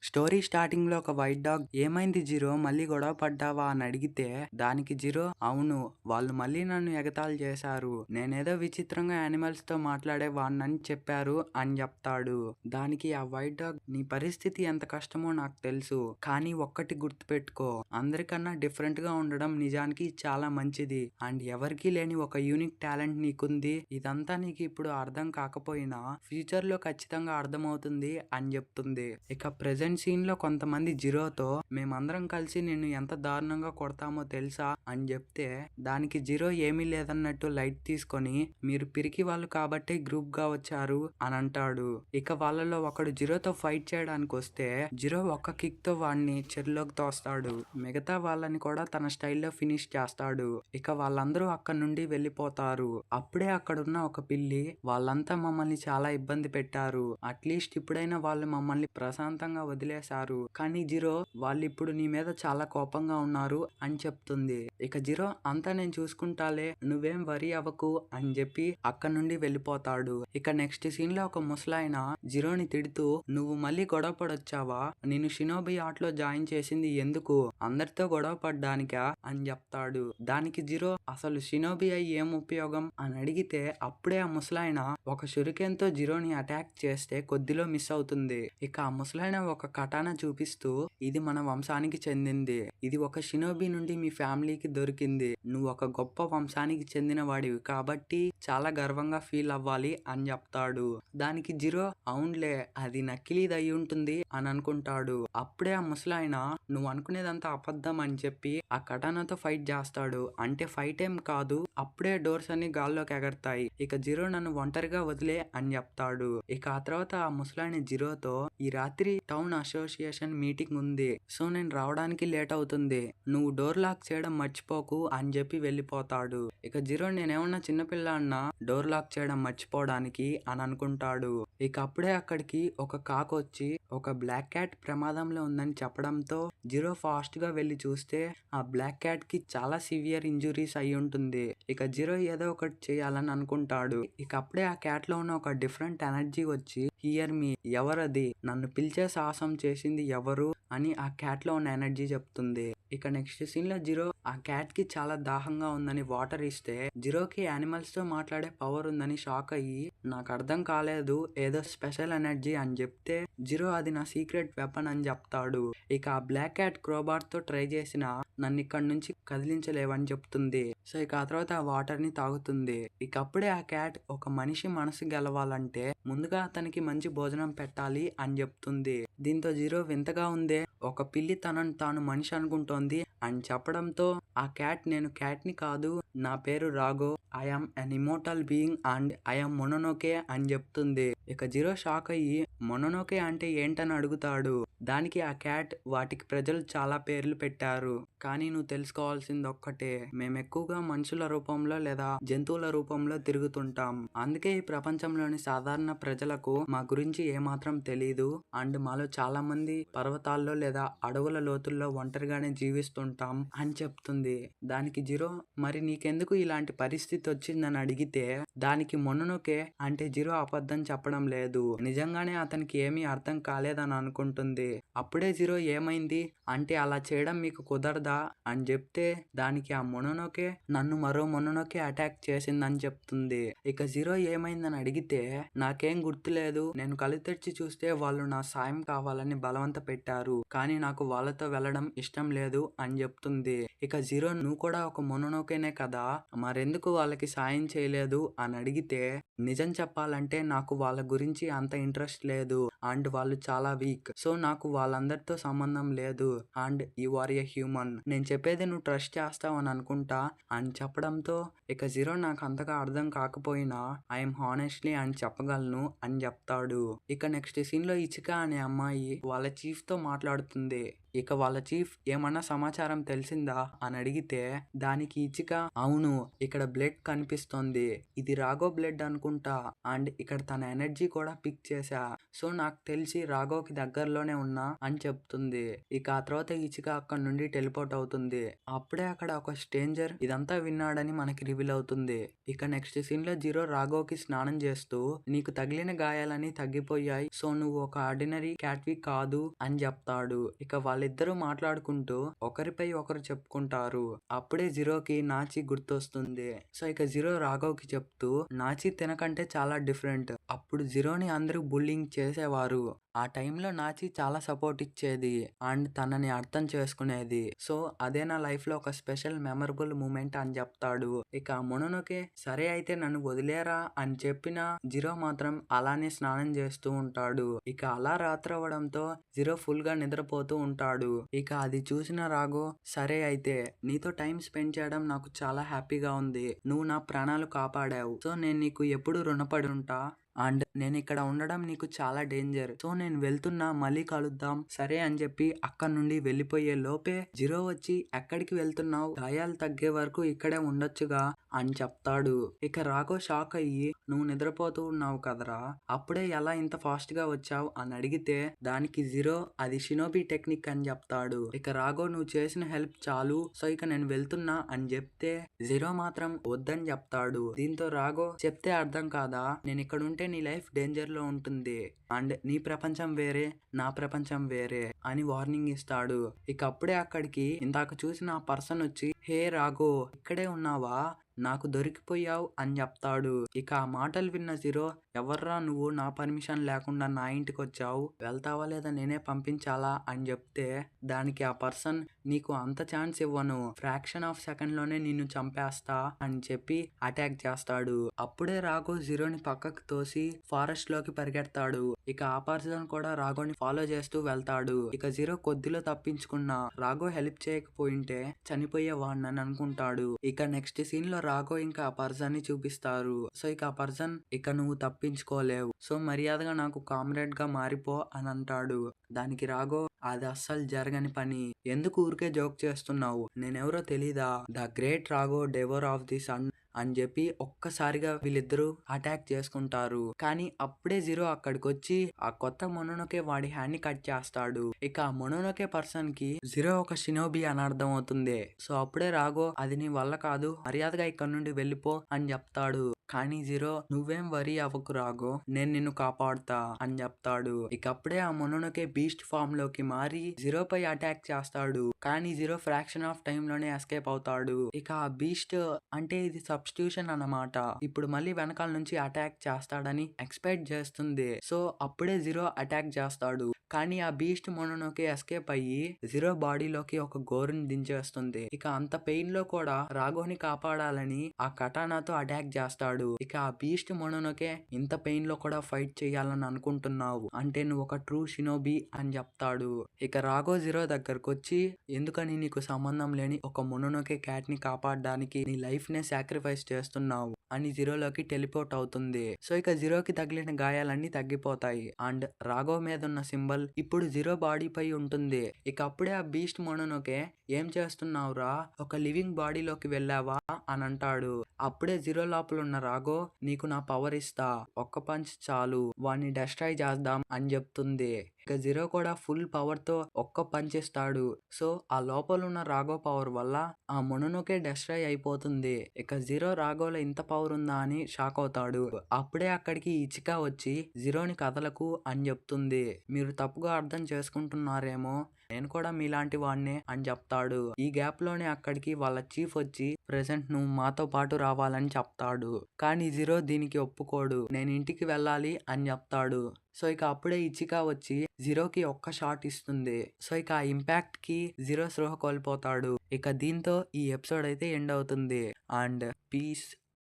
Story starting లో ఒక white dog ఏమైంది జీరో మళ్ళీ గొడవ పడ్డావా అని అడిగితే దానికి జీరో అవును వాళ్ళు మళ్ళీ నన్ను ఎగతాళి చేశారు, నేనేదో విచిత్రంగా యానిమల్స్ తో మాట్లాడే వాడినని చెప్పారు అని చెప్తాడు. దానికి ఆ వైట్ డాగ్ నీ పరిస్థితి ఎంత కష్టమో నాకు తెలుసు, కానీ ఒక్కటి గుర్తుపెట్టుకో, అందరికన్నా డిఫరెంట్ గా ఉండడం నిజానికి చాలా మంచిది అండ్ ఎవరికీ లేని ఒక యూనిక్ టాలెంట్ నీకుంది. ఇదంతా నీకు ఇప్పుడు అర్థం కాకపోయినా ఫ్యూచర్ లో ఖచ్చితంగా అర్థమవుతుంది అని చెప్తుంది. ఇక ప్రెజెంట్ సీన్ లో కొంతమంది జీరోతో మేమందరం కలిసి నిన్ను ఎంత దారుణంగా కొడతామో తెలుసా అని చెప్తే దానికి జీరో ఏమీ లేదన్నట్టు లైట్ తీసుకొని మీరు పిరికి వాళ్ళు కాబట్టి గ్రూప్ గా వచ్చారు అని అంటాడు. ఇక వాళ్ళలో ఒకడు జీరోతో ఫైట్ చేయడానికి వస్తే జీరో ఒక్క కిక్ తో వాడిని చెరులోకి తోస్తాడు. మిగతా వాళ్ళని కూడా తన స్టైల్లో ఫినిష్ చేస్తాడు. ఇక వాళ్ళందరూ అక్కడి నుండి వెళ్ళిపోతారు. అప్పుడే అక్కడున్న ఒక పిల్లి వాళ్ళంతా మమ్మల్ని చాలా ఇబ్బంది పెట్టారు, అట్లీస్ట్ ఇప్పుడైనా వాళ్ళు మమ్మల్ని ప్రశాంతంగా వదిలేశారు, కానీ జీరో వాళ్ళు ఇప్పుడు నీ మీద చాలా కోపంగా ఉన్నారు అని చెప్తుంది. ఇక జీరో అంతా నేను చూసుకుంటాలే నువ్వేం వరి అవ్వకు అని చెప్పి అక్కడి నుండి వెళ్ళిపోతాడు. ఇక నెక్స్ట్ సీన్ లో ఒక ముసలాయన జీరోని తిడుతూ నువ్వు మళ్ళీ గొడవ పడొచ్చావా, నేను షినోబి ఆటలో జాయిన్ చేసింది ఎందుకు, అందరితో గొడవ పడ్డానికా అని చెప్తాడు. దానికి జీరో అసలు షినోబి అయి ఏం ఉపయోగం అని అడిగితే అప్పుడే ఆ ముసలాయన ఒక షురికెన్ తో జీరోని అటాక్ చేస్తే కొద్దిలో మిస్ అవుతుంది. ఇక ఆ ముసలాయన ఒక కటానా చూపిస్తూ ఇది మన వంశానికి చెందింది, ఇది ఒక షినోబి నుండి మీ ఫ్యామిలీకి దొరికింది, నువ్వు ఒక గొప్ప వంశానికి చెందిన వాడివి కాబట్టి చాలా గర్వంగా ఫీల్ అవ్వాలి అని చెప్తాడు. దానికి జీరో అవునులే అది నకిలీది అయి ఉంటుంది అని అనుకుంటాడు. అప్పుడే ఆ ముసలాయన నువ్వు అనుకునేదంతా అబద్ధం అని చెప్పి ఆ కటానాతో ఫైట్ చేస్తాడు. అంటే ఫైట్ ఏం కాదు, అప్పుడే డోర్స్ అన్ని గాల్లోకి ఎగరతాయి. ఇక జీరో నన్ను ఒంటరిగా వదిలే అని చెప్తాడు. ఇక ఆ తర్వాత ఆ ముసలాయన జీరోతో ఈ రాత్రి టౌన్ అసోసియేషన్ మీటింగ్ ఉంది, సో నేను రావడానికి లేట్ అవుతుంది, నువ్వు డోర్ లాక్ చేయడం మర్చిపోకు అని చెప్పి వెళ్ళిపోతాడు. ఇక జీరో నేనేమన్నా చిన్నపిల్లాడినా డోర్ లాక్ చేయడం మర్చిపోవడానికి అని అనుకుంటాడు. ఇక అప్పుడే అక్కడికి ఒక కాక్ వచ్చి ఒక బ్లాక్ క్యాట్ ప్రమాదంలో ఉందని చెప్పడంతో జీరో ఫాస్ట్ గా వెళ్లి చూస్తే ఆ బ్లాక్ క్యాట్ కి చాలా సివియర్ ఇంజురీస్ అయి ఉంటుంది. ఇక జీరో ఏదో ఒకటి చేయాలని అనుకుంటాడు. ఇక అప్పుడే ఆ క్యాట్ లో ఉన్న ఒక డిఫరెంట్ ఎనర్జీ వచ్చి హియర్ మీ, ఎవరది, నన్ను పిలిచే సాహసం చేసింది ఎవరు అని ఆ క్యాట్ లో ఉన్న ఎనర్జీ చెప్తుంది. ఇక నెక్స్ట్ సీన్ లో జీరో ఆ క్యాట్ కి చాలా దాహంగా ఉందని వాటర్ ఇస్తే జీరోకి యానిమల్స్ తో మాట్లాడే పవర్ ఉందని షాక్ అయ్యి నాకు అర్థం కాలేదు ఏదో స్పెషల్ ఎనర్జీ అని చెప్తే జీరో అది నా సీక్రెట్ వెపన్ అని చెప్తాడు. ఇక ఆ బ్లాక్ క్యాట్ క్రోబార్ తో ట్రై చేసిన నన్ను ఇక్కడ నుంచి కదిలించలేవని చెప్తుంది. సో ఇక ఆ తర్వాత ఆ వాటర్ ని తాగుతుంది. ఇక అప్పుడే ఆ క్యాట్ ఒక మనిషి మనసు గెలవాలంటే ముందుగా అతనికి మంచి భోజనం పెట్టాలి అని చెప్తుంది. దీంతో జీరో వింతగా ఉందే, ఒక పిల్లి తనను తాను మనిషి అనుకుంటోంది అని చెప్పడంతో ఆ క్యాట్ నేను క్యాట్ ని కాదు, నా పేరు Rago, I'm an immortal being and I'm Mononoke అని చెప్తుంది. ఇక జీరో షాక్ అయ్యి మొనోనోకే అంటే ఏంటని అడుగుతాడు. దానికి ఆ క్యాట్ వాటికి ప్రజలు చాలా పేర్లు పెట్టారు, కానీ నువ్వు తెలుసుకోవాల్సింది ఒక్కటే, మేము ఎక్కువగా మనుషుల రూపంలో లేదా జంతువుల రూపంలో తిరుగుతుంటాం, అందుకే ఈ ప్రపంచంలోని సాధారణ ప్రజలకు మా గురించి ఏమాత్రం తెలీదు అండ్ మాలో చాలా మంది పర్వతాల్లో లేదా అడవుల లోతుల్లో ఒంటరిగానే జీవిస్తుంటాం అని చెప్తుంది. దానికి జీరో మరి నీకెందుకు ఇలాంటి పరిస్థితి వచ్చిందని అడిగితే దానికి మొన్ననోకే అంటే జీరో అబద్ధం చెప్పడం లేదు, నిజంగానే అతనికి ఏమీ అర్థం కాలేదని అనుకుంటుంది. అప్పుడే జీరో ఏమైంది అంటే అలా చేయడం మీకు కుదరదా అని చెప్తే దానికి ఆ మొనోనోకే నన్ను మరో మొనోనోకే అటాక్ చేసిందని చెప్తుంది. ఇక జీరో ఏమైందని అడిగితే నాకేం గుర్తులేదు, నేను కళ్ళు తెరిచి చూస్తే వాళ్ళు నా సాయం కావాలని బలవంత పెట్టారు, కానీ నాకు వాళ్ళతో వెళ్ళడం ఇష్టం లేదు అని చెప్తుంది. ఇక జీరో నువ్వు కూడా ఒక మొనోనోకేనే కదా, మరెందుకు వాళ్ళకి సాయం చేయలేదు అని అడిగితే నిజం చెప్పాలంటే నాకు వాళ్ళ గురించి అంత ఇంట్రెస్ట్ లేదు అండ్ వాళ్ళు చాలా వీక్, సో నాకు వాళ్ళందరితో సంబంధం లేదు and you are a human, నేను చెప్పేది నువ్వు ట్రస్ట్ చేస్తావు అని అనుకుంటా అని చెప్పడంతో ఇక జీరో నాకు అంతగా అర్థం కాకపోయినా ఐఎమ్ హానెస్ట్లీ అని చెప్పగలను అని చెప్తాడు. ఇక నెక్స్ట్ సీన్ లో ఇచికా అనే అమ్మాయి వాళ్ళ చీఫ్ తో మాట్లాడుతుంది. ఇక వాళ్ళ చీఫ్ ఏమన్నా సమాచారం తెలిసిందా అని అడిగితే దానికి ఇచిక అవును ఇక్కడ బ్లడ్ కనిపిస్తోంది, ఇది రాఘవ్ బ్లడ్ అనుకుంటా, అండ్ ఇక్కడ తన ఎనర్జీ కూడా పిక్ చేశా, సో నాకు తెలిసి రాఘవ్కి దగ్గరలోనే ఉన్నా అని చెప్తుంది. ఇక ఆ తర్వాత ఇచిక అక్కడ నుండి టెలిపోర్ట్ అవుతుంది. అప్పుడే అక్కడ ఒక స్ట్రేంజర్ ఇదంతా విన్నాడని మనకి రివీల్ అవుతుంది. ఇక నెక్స్ట్ సీన్ లో జీరో రాఘవ్కి స్నానం చేస్తూ నీకు తగిలిన గాయాలని తగ్గిపోయాయి, సో నువ్వు ఒక ఆర్డినరీ క్యాట్వి కాదు అని చెప్తాడు. ఇక వాళ్ళిద్దరూ మాట్లాడుకుంటూ ఒకరిపై ఒకరు చెప్పుకుంటారు. అప్పుడే జీరోకి నాచి గుర్తొస్తుంది. సో ఇక జీరో రాఘవ్కి చెప్తూ నాచి తినకంటే చాలా డిఫరెంట్, అప్పుడు జీరోని అందరూ బుల్లింగ్ చేసేవారు, ఆ టైంలో నాచి చాలా సపోర్ట్ ఇచ్చేది అండ్ తనని అర్థం చేసుకునేది, సో అదే నా లైఫ్ లో ఒక స్పెషల్ మెమరబుల్ మూమెంట్ అని చెప్తాడు. ఇక మొనోనోకే సరే అయితే నన్ను వదిలేరా అని చెప్పిన జీరో మాత్రం అలానే స్నానం చేస్తూ ఉంటాడు. ఇక అలా రాత్రి అవ్వడంతో జీరో ఫుల్ గా నిద్రపోతూ ఉంటాడు. ఇక అది చూసిన రాఘవ్ సరే అయితే నీతో టైం స్పెండ్ చేయడం నాకు చాలా హ్యాపీగా ఉంది, నువ్వు నా ప్రాణాలు కాపాడావు, సో నేను నీకు ఎప్పుడు రుణపడి ఉంటా అండ్ నేను ఇక్కడ ఉండడం నీకు చాలా డేంజర్, సో నేను వెళ్తున్నా, మళ్ళీ కలుద్దాం సరే అని చెప్పి అక్కడ నుండి వెళ్ళిపోయే లోపే జీరో వచ్చి ఎక్కడికి వెళ్తున్నావు, గాయాలు తగ్గే వరకు ఇక్కడే ఉండొచ్చుగా అని చెప్తాడు. ఇక రాఘవ్ షాక్ అయ్యి నువ్వు నిద్రపోతూ ఉన్నావు కదరా, అప్పుడే ఎలా ఇంత ఫాస్ట్ గా వచ్చావు అని అడిగితే దానికి జీరో అది షినోబి టెక్నిక్ అని చెప్తాడు. ఇక రాఘవ్ నువ్వు చేసిన హెల్ప్ చాలు, సో ఇక నేను వెళ్తున్నా అని చెప్తే జీరో మాత్రం వద్దని చెప్తాడు. దీంతో రాఘవ్ చెప్తే అర్థం కాదా, నేను ఇక్కడ ఉంటే నీ లైఫ్ డేంజర్ లో ఉంటుంది అండ్ నీ ప్రపంచం వేరే నా ప్రపంచం వేరే అని వార్నింగ్ ఇస్తాడు. ఇక అప్పుడే అక్కడికి ఇందాక చూసిన ఆ పర్సన్ వచ్చి హే రాఘవ్ ఇక్కడే ఉన్నావా, నాకు దొరికిపోయావు అని చెప్తాడు. ఇక ఆ మాటలు విన్న జీరో ఎవర్రా నువ్వు, నా పర్మిషన్ లేకుండా నా ఇంటికి వచ్చావు, వెళ్తావా లేదా నేనే పంపించాలా అని చెప్తే దానికి ఆ పర్సన్ నీకు అంత ఛాన్స్ ఇవ్వను, ఫ్రాక్షన్ ఆఫ్ సెకండ్ లోనే నిన్ను చంపేస్తా అని చెప్పి అటాక్ చేస్తాడు. అప్పుడే రాఘవ్ జీరోని పక్కకు తోసి ఫారెస్ట్ లోకి పరిగెడతాడు. ఇక ఆ పర్సన్ కూడా రాఘవ్ని ఫాలో చేస్తూ వెళ్తాడు. ఇక జీరో కొద్దిలో తప్పించుకున్న రాఘవ్ హెల్ప్ చేయకపోయింటే చనిపోయేవాడిని అనుకుంటాడు. ఇక నెక్స్ట్ సీన్ లో రాఘవ్ ఇంకా ఆ పర్సన్ ని చూపిస్తారు. సో ఇక ఆ పర్సన్ ఇక నువ్వు తప్పించుకోలేవు, సో మర్యాదగా నాకు కామ్రేడ్ గా మారిపో అని అంటాడు. దానికి రాఘవ్ అది అస్సలు జరగని పని, ఎందుకు ఊరికే జోక్ చేస్తున్నావు, నేనెవరో తెలీదా, the great Raghav devour of the sun అని చెప్పి ఒక్కసారిగా వీళ్ళిద్దరూ అటాక్ చేసుకుంటారు. కానీ అప్పుడే జీరో అక్కడికి వచ్చి ఆ కొత్త మొనోనోకే వాడి హ్యాండ్ ని కట్ చేస్తాడు. ఇక ఆ మొనోనోకే పర్సన్ కి జీరో ఒక షినోబి అని అర్థం అవుతుంది. సో అప్పుడే రాఘవ్ అది నీ వల్ల కాదు, మర్యాదగా ఇక్కడ నుండి వెళ్ళిపో అని చెప్తాడు. కానీ జీరో నువ్వేం వరీ అవ్వకు రాఘవ్, నేను నిన్ను కాపాడుతా అని చెప్తాడు. ఇక అప్పుడే ఆ మొనోనోకే బీస్ట్ ఫామ్ లోకి మారి జీరో పై అటాక్ చేస్తాడు. కానీ జీరో ఫ్రాక్షన్ ఆఫ్ టైం లోనే ఎస్కేప్ అవుతాడు. ఇక ఆ బీస్ట్ అంటే ఇది సబ్స్టిట్యూషన్ అన్నమాట, ఇప్పుడు మళ్ళీ వెనకాల నుంచి అటాక్ చేస్తాడని ఎక్స్పెక్ట్ చేస్తుంది. సో అప్పుడే జీరో అటాక్ చేస్తాడు. కానీ ఆ బీస్ట్ మొనోనోకే ఎస్కేప్ అయ్యి జీరో బాడీలోకి ఒక గోరుని దించేస్తుంది. ఇక అంత పెయిన్ లో కూడా రాఘవ్ని కాపాడాలని ఆ కటానాతో అటాక్ చేస్తాడు. ఇక ఆ బీస్ట్ మొనోనోకే ఇంత పెయిన్ లో కూడా ఫైట్ చేయాలని అనుకుంటున్నావు అంటే నువ్వు ఒక ట్రూ షినోబి అని చెప్తాడు. ఇక రాఘవ్ జీరో దగ్గరకు వచ్చి ఎందుకని నీకు సంబంధం లేని ఒక మొనోనోకే క్యాట్ ని కాపాడడానికి నీ లైఫ్ నే సాక్రిఫైస్ చేస్తున్నావు అని జీరోలోకి టెలిపోర్ట్ అవుతుంది. సో ఇక జీరోకి తగిలిన గాయాలన్నీ తగ్గిపోతాయి అండ్ రాఘవ్ మీద ఉన్న సింబల్ ఇప్పుడు జీరో బాడీ పై ఉంటుంది. ఇక అప్పుడే ఆ బీస్ట్ మొనోనోకే ఏం చేస్తున్నావురా, ఒక లివింగ్ బాడీలోకి వెళ్ళావా అని అంటాడు. అప్పుడే జీరో లోపల ఉన్న రాఘవ్ నీకు నా పవర్ ఇస్తా, ఒక్క పంచ్ చాలు వాడిని డెస్ట్రాయ్ చేద్దాం అని చెప్తుంది. ఇక జీరో కూడా ఫుల్ పవర్ తో ఒక్క పంచ్ ఇస్తాడు. సో ఆ లోపల ఉన్న రాఘవ్ పవర్ వల్ల ఆ మొనోనోకే డెస్ట్రాయ్ అయిపోతుంది. ఇక జీరో రాఘవ్ లో ఇంత పవర్ ఉందా అని షాక్ అవుతాడు. అప్పుడే అక్కడికి ఇచికా వచ్చి జీరోని కదలకు అని చెప్తుంది. మీరు తప్పుగా అర్థం చేసుకుంటున్నారేమో, నేను కూడా మీలాంటి వాడినే అని చెప్తాడు. ఈ గ్యాప్ లోనే అక్కడికి వాళ్ళ చీఫ్ వచ్చి ప్రెసెంట్ నువ్వు మాతో పాటు రావాలని చెప్తాడు. కానీ జీరో దీనికి ఒప్పుకోడు, నేను ఇంటికి వెళ్ళాలి అని చెప్తాడు. సో ఇక అప్పుడే ఇచికా వచ్చి జీరోకి ఒక్క షాట్ ఇస్తుంది. సో ఇక ఆ ఇంపాక్ట్ కి జీరో స్పృహ కోల్పోతాడు. ఇక దీంతో ఈ ఎపిసోడ్ అయితే ఎండ్ అవుతుంది అండ్ పీస్.